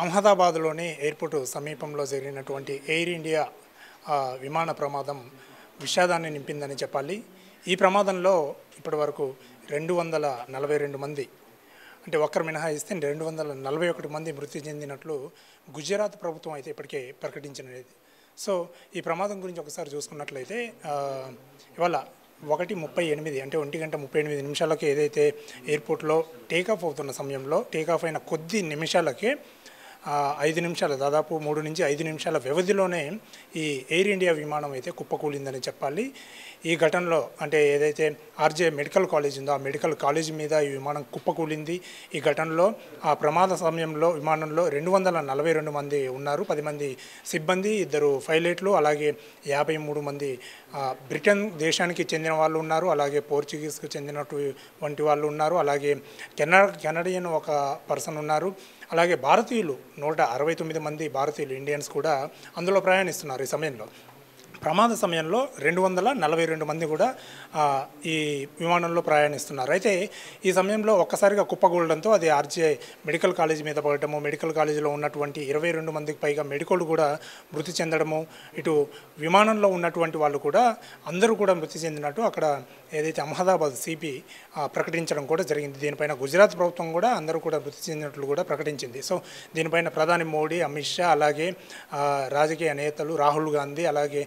అహ్మదాబాద్లోని airport సమీపంలో జరిగినటువంటి air India విమాన ప్రమాదం విషాదాన్ని నింపిందని చెప్పాలి. ఈ ప్రమాదంలో ఇప్పటివరకు 242 మంది, అంటే ఒక్కరు మినహాయిస్తే 241 మంది మృతి చెందినట్లు గుజరాత్ ప్రభుత్వం అయితే ఇప్పటికే ప్రకటించినది. సో ఈ ప్రమాదం గురించి ఒకసారి చూసుకున్నట్లయితే ఇవాళ 1:38 అంటే 1:38 ఏదైతే ఎయిర్పోర్ట్లో టేకాఫ్ అవుతున్న సమయంలో టేకాఫ్ అయిన కొద్ది నిమిషాలకే 5 నిమిషాలు, దాదాపు 3 నుంచి 5 నిమిషాల వ్యవధిలోనే ఈ ఎయిర్ ఇండియా విమానం అయితే కుప్పకూలిందని చెప్పాలి. ఈ ఘటనలో అంటే ఏదైతే ఆర్జే మెడికల్ కాలేజ్ ఉందో ఆ మెడికల్ కాలేజ్ మీద ఈ విమానం కుప్పకూలింది. ఈ ఘటనలో ఆ ప్రమాద సమయంలో విమానంలో 242 మంది ఉన్నారు. 10 మంది సిబ్బంది, 2 పైలట్లు, అలాగే 53 మంది బ్రిటన్ దేశానికి చెందిన వాళ్ళు ఉన్నారు, అలాగే పోర్చుగీస్కు చెందినటువంటి వాళ్ళు ఉన్నారు, అలాగే కెనడియన్ ఒక పర్సన్ ఉన్నారు, అలాగే భారతీయులు 169 మంది భారతీయులు ఇండియన్స్ కూడా అందులో ప్రయాణిస్తున్నారు. ఈ సమయంలో ప్రమాద సమయంలో 242 మంది కూడా ఈ విమానంలో ప్రయాణిస్తున్నారు. అయితే ఈ సమయంలో ఒక్కసారిగా కుప్పకూలడంతో అది ఆర్జే మెడికల్ కాలేజ్ మీద పడటము, మెడికల్ కాలేజీలో ఉన్నటువంటి 22 మందికి పైగా మెడికల్ కూడా మృతి చెందడము, ఇటు విమానంలో ఉన్నటువంటి వాళ్ళు కూడా అందరూ కూడా మృతి చెందినట్టు అక్కడ ఏదైతే అహ్మదాబాద్ సిపి ప్రకటించడం కూడా జరిగింది. దీనిపైన గుజరాత్ ప్రభుత్వం కూడా అందరూ కూడా మృతి చెందినట్లు కూడా ప్రకటించింది. సో దీనిపైన ప్రధాని మోడీ, అమిత్ షా, అలాగే రాజకీయ నేతలు రాహుల్ గాంధీ, అలాగే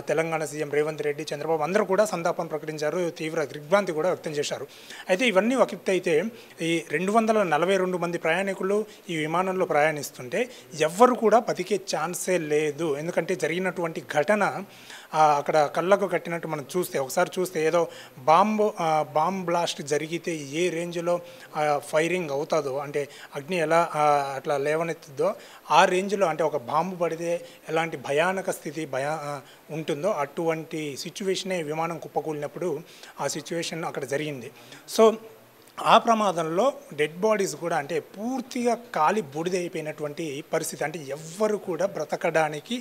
తెలంగాణ సీఎం రేవంత్ రెడ్డి, చంద్రబాబు అందరూ కూడా సంతాపం ప్రకటించారు, తీవ్ర దిగ్భ్రాంతి కూడా వ్యక్తం చేశారు. అయితే ఇవన్నీ ఒక ఎత్తు అయితే ఈ 242 మంది ప్రయాణికులు ఈ విమానంలో ప్రయాణిస్తుంటే ఎవ్వరు కూడా బతికే ఛాన్సే లేదు. ఎందుకంటే జరిగినటువంటి ఘటన అక్కడ కళ్ళకు కట్టినట్టు మనం ఒకసారి చూస్తే ఏదో బాంబ్ బ్లాస్ట్ జరిగితే ఏ రేంజ్లో ఫైరింగ్ అవుతుందో, అంటే అగ్ని ఎలా అట్లా లేవనెత్తుద్దో ఆ రేంజ్లో, అంటే ఒక బాంబు పడితే ఎలాంటి భయానక స్థితి ఉంటుందో అటువంటి సిచ్యువేషనే విమానం కుప్పకూలినప్పుడు ఆ సిచ్యువేషన్ అక్కడ జరిగింది. సో ఆ ప్రమాదంలో డెడ్ బాడీస్ కూడా అంటే పూర్తిగా కాలి బూడిదైపోయినటువంటి పరిస్థితి, అంటే ఎవ్వరు కూడా బ్రతకడానికి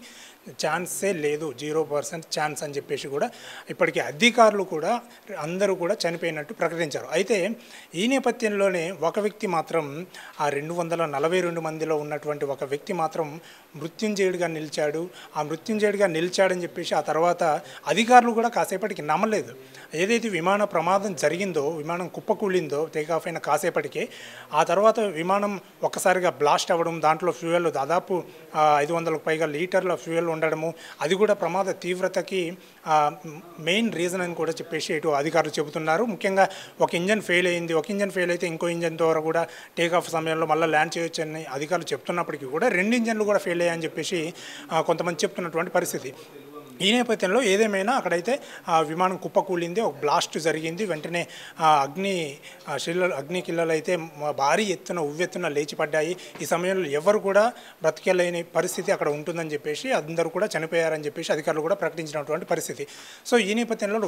ఛాన్సే లేదు, 0% ఛాన్స్ అని చెప్పేసి కూడా ఇప్పటికీ అధికారులు కూడా అందరూ కూడా చనిపోయినట్టు ప్రకటించారు. అయితే ఈ నేపథ్యంలోనే ఒక వ్యక్తి మాత్రం ఆ 242 మందిలో ఉన్నటువంటి ఒక వ్యక్తి మాత్రం మృత్యుంజయుడిగా నిలిచాడు. ఆ మృత్యుంజయుడిగా నిలిచాడని చెప్పేసి ఆ తర్వాత అధికారులు కూడా కాసేపటికి నమ్మలేదు. ఏదైతే విమాన ప్రమాదం జరిగిందో, విమానం కుప్పకూలిందో టేకాఫ్ అయిన కాసేపటికే ఆ తర్వాత విమానం ఒక్కసారిగా బ్లాస్ట్ అవ్వడం, దాంట్లో ఫ్యూయల్ దాదాపు 500కు పైగా లీటర్ల ఫ్యూయల్ ఉండడము, అది కూడా ప్రమాద తీవ్రతకి మెయిన్ రీజన్ అని కూడా చెప్పేసి ఇటు అధికారులు చెబుతున్నారు. ముఖ్యంగా ఒక ఇంజన్ ఫెయిల్ అయింది, ఒక ఇంజన్ ఫెయిల్ అయితే ఇంకో ఇంజన్ ద్వారా కూడా టేకాఫ్ సమయంలో మళ్ళీ ల్యాండ్ చేయొచ్చని అధికారులు చెప్తున్నప్పటికీ కూడా 2 ఇంజన్లు కూడా ఫెయిల్ అయ్యాయని చెప్పేసి కొంతమంది చెప్తున్నటువంటి పరిస్థితి. ఈ నేపథ్యంలో ఏదేమైనా అక్కడైతే విమానం కుప్పకూలింది, ఒక బ్లాస్ట్ జరిగింది. వెంటనే అగ్ని కిల్లలు అయితే భారీ ఎత్తున ఉవ్వెత్తున లేచిపడ్డాయి. ఈ సమయంలో ఎవరు కూడా బ్రతికేలేని పరిస్థితి అక్కడ ఉంటుందని చెప్పేసి అందరూ కూడా చనిపోయారని చెప్పేసి అధికారులు కూడా ప్రకటించినటువంటి పరిస్థితి. సో ఈ నేపథ్యంలో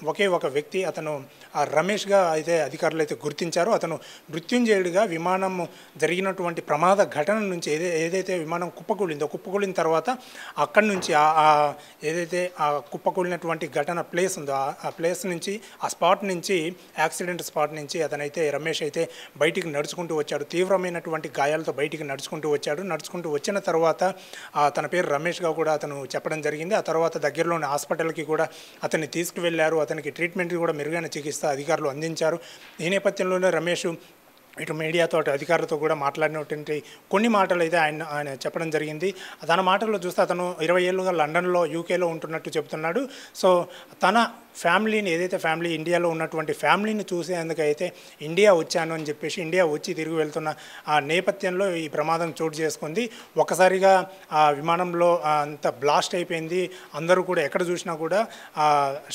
ఒకే ఒక వ్యక్తి అతను రమేష్గా అయితే అధికారులు అయితే గుర్తించారు. అతను మృత్యుంజయుడిగా విమానం జరిగినటువంటి ప్రమాద ఘటన నుంచి ఏదైతే విమానం కుప్పకూలిన తర్వాత అక్కడి నుంచి ఏదైతే ఆ కుప్పకూలినటువంటి ఘటన ప్లేస్ ఉందో ఆ ప్లేస్ నుంచి, ఆ స్పాట్ నుంచి, యాక్సిడెంట్ స్పాట్ నుంచి అతనైతే రమేష్ అయితే బయటికి నడుచుకుంటూ వచ్చాడు. తీవ్రమైనటువంటి గాయాలతో బయటికి నడుచుకుంటూ వచ్చిన తర్వాత తన పేరు రమేష్గా కూడా అతను చెప్పడం జరిగింది. ఆ తర్వాత దగ్గరలోని హాస్పిటల్కి కూడా అతన్ని తీసుకువెళ్లారు. అతనికి ట్రీట్మెంట్ కూడా మెరుగైన చికిత్స అధికారులు అందించారు. ఈ నేపథ్యంలోనే రమేష్ ఇటు మీడియాతో అటు అధికారులతో కూడా మాట్లాడినటువంటి కొన్ని మాటలు అయితే ఆయన చెప్పడం జరిగింది. తన మాటల్లో చూస్తే అతను 20 ఏళ్ళుగా లండన్లో, యూకేలో ఉంటున్నట్టు చెబుతున్నాడు. సో తన ఫ్యామిలీని, ఏదైతే ఫ్యామిలీ ఇండియాలో ఉన్నటువంటి ఫ్యామిలీని చూసేందుకైతే ఇండియా వచ్చాను అని చెప్పేసి ఇండియా వచ్చి తిరిగి వెళ్తున్న ఆ నేపథ్యంలో ఈ ప్రమాదం చోటు చేసుకుంది. ఒక్కసారిగా ఆ విమానంలో అంత బ్లాస్ట్ అయిపోయింది. అందరూ కూడా ఎక్కడ చూసినా కూడా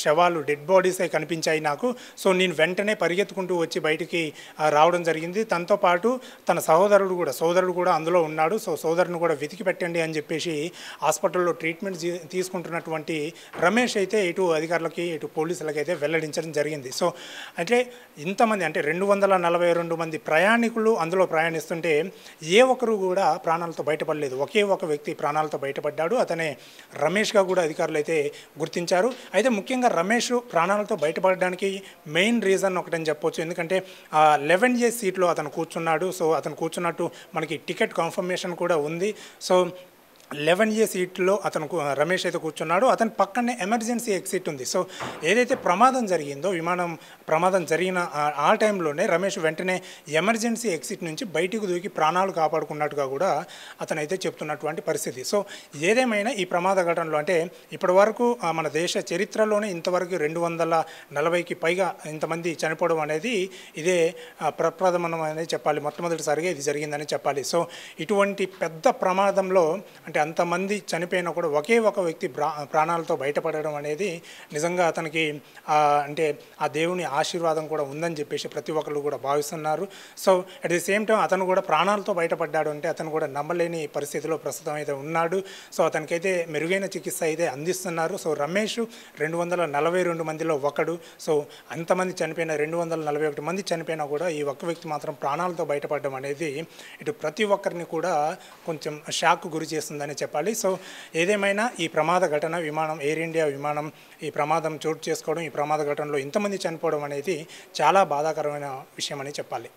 శవాలు, డెడ్ బాడీసే కనిపించాయి నాకు. సో నేను వెంటనే పరిగెత్తుకుంటూ వచ్చి బయటికి రావడం జరిగింది. తనతో పాటు తన సోదరుడు కూడా అందులో ఉన్నాడు. సో సోదరుని కూడా వెతికి పెట్టండి అని చెప్పేసి హాస్పిటల్లో ట్రీట్మెంట్ తీసుకుంటున్నటువంటి రమేష్ అయితే ఇటు అధికారులకి, ఇటు ఇటు పోలీసులకైతే వెల్లడించడం జరిగింది. సో అంటే ఇంతమంది అంటే 242 మంది ప్రయాణికులు అందులో ప్రయాణిస్తుంటే ఏ ఒక్కరు కూడా ప్రాణాలతో బయటపడలేదు. ఒకే ఒక వ్యక్తి ప్రాణాలతో బయటపడ్డాడు. అతనే రమేష్గా కూడా అధికారులు అయితే గుర్తించారు. అయితే ముఖ్యంగా రమేష్ ప్రాణాలతో బయటపడడానికి మెయిన్ రీజన్ ఒకటని చెప్పొచ్చు. ఎందుకంటే 11A సీట్లో అతను కూర్చున్నాడు. సో అతను కూర్చున్నట్టు మనకి టికెట్ కన్ఫర్మేషన్ కూడా ఉంది. సో 11A సీట్లో రమేష్ అయితే కూర్చున్నాడు. అతని పక్కనే ఎమర్జెన్సీ ఎగ్జిట్ ఉంది. సో ఏదైతే ప్రమాదం జరిగిందో విమానం ప్రమాదం జరిగిన ఆ టైంలోనే రమేష్ వెంటనే ఎమర్జెన్సీ ఎగ్జిట్ నుంచి బయటికి దూకి ప్రాణాలు కాపాడుకున్నట్టుగా కూడా అతనైతే చెప్తున్నటువంటి పరిస్థితి. సో ఏదేమైనా ఈ ప్రమాద ఘటనలో అంటే ఇప్పటి వరకు మన దేశ చరిత్రలోనే ఇంతవరకు 240కి పైగా ఇంతమంది చనిపోవడం అనేది ఇదే ప్రప్రథమనం అనేది చెప్పాలి. మొట్టమొదటిసారిగా ఇది జరిగిందని చెప్పాలి. సో ఇటువంటి పెద్ద ప్రమాదంలో అంటే అంతమంది చనిపోయినా కూడా ఒకే ఒక వ్యక్తి ప్రాణాలతో బయటపడడం అనేది నిజంగా అతనికి అంటే ఆ దేవుని ఆశీర్వాదం కూడా ఉందని చెప్పేసి ప్రతి ఒక్కరు కూడా భావిస్తున్నారు. So at the same time అతను కూడా ప్రాణాలతో బయటపడ్డాడు అంటే అతను కూడా నమ్మలేని పరిస్థితిలో ప్రస్తుతం అయితే ఉన్నాడు. సో అతనికైతే మెరుగైన చికిత్స అయితే అందిస్తున్నారు. సో రమేష్ 242 మందిలో ఒకడు. సో అంతమంది చనిపోయిన 241 మంది చనిపోయినా కూడా ఈ ఒక్క వ్యక్తి మాత్రం ప్రాణాలతో బయటపడడం అనేది ఇటు ప్రతి ఒక్కరిని కూడా కొంచెం షాక్ గురి చేస్తుందని చెప్పాలి. సో ఏదేమైనా ఈ ప్రమాద ఘటన ఎయిర్ ఇండియా విమానం ఈ ప్రమాదం చోటు చేసుకోవడం, ఈ ప్రమాద ఘటనలో ఇంతమంది చనిపోవడం అనేది చాలా బాధాకరమైన విషయం అని చెప్పాలి.